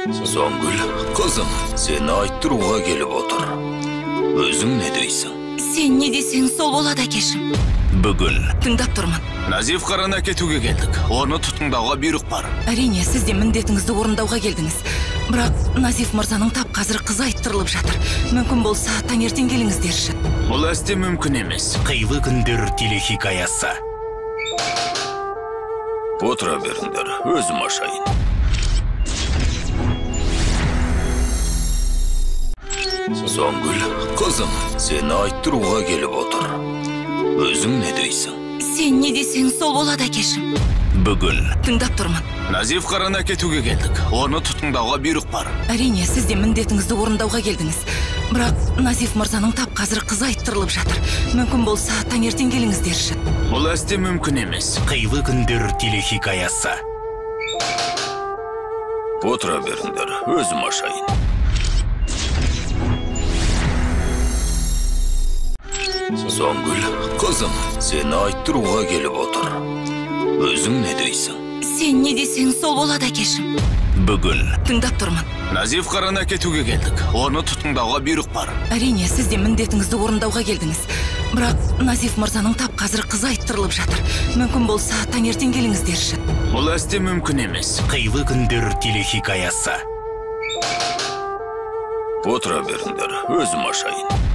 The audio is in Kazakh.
Соңгүл, қызым, сені айттыруға келіп отыр. Өзің не дейсің? Сен не десең сол болады, әкешім. Бүгін Тыңдап тұрмын. Назиф қараны әкетуге келдік. Оны тұтқындауға бұйрық бар. Әрине, сіз де міндетіңізді орындауға келдіңіз. Бірақ Назиф мырзаның тап қазір қызы айттырылып жатыр. Мүмкін болса, таңертең келіңіздерші. Бұл әсте мүмкін емес. Қилы күндер телехикаясы. Отыра беріңдер, өзім ашайын. Соңгүл, қызым, сені айттыруға келіп отыр. Өзің не дейсің? Сен не десең сол болады, әкешім. Бүгін Тыңдап тұрмын. Назиф қараны әкетуге келдік. Оны тұтқындауға бұйрық бар. Әрине, сіз де міндетіңізді орындауға келдіңіз. Бірақ Назиф мырзаның тап қазір қызы айттырылып жатыр. Мүмкін болса, таңертең келіңіздерші. Бұл әсте мүмкін емес. Қилы күндер телехикаясы. Отыра беріңдер, өзім ашайын. Соңгүл, қызым, сені айттыруға келіп отыр. Өзің не дейсің? Сен не десең сол болады, әкешім. Бүгін Тыңдап тұрмын. Назиф қараны әкетуге келдік. Оны тұтқындауға бұйрық бар. Әрине, сіз де міндетіңізді орындауға келдіңіз. Бірақ Назиф мырзаның тап қазір қызы айттырылып жатыр. Мүмкін болса, таңертең келіңіздерші. Бұл әсте мүмкін емес. Қилы күндер телехикаясы. Отыра беріңдер, өзім ашайын.